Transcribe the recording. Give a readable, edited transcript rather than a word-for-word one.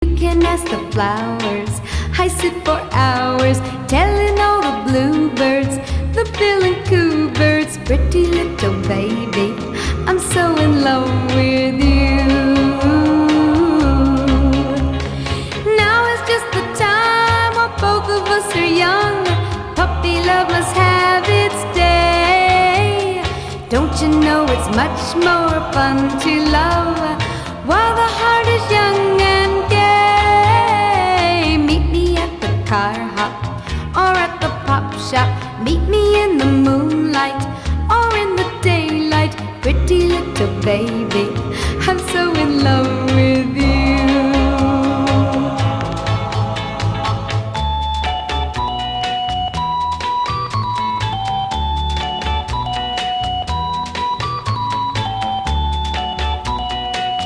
You can ask the flowers. I sit for hours telling all the bluebirds, the bill and coo birds, pretty little baby, I'm so in love with you. Now is just the time while both of us are young. Puppy love must have its day. Don't you know it's much more fun to love while the heart is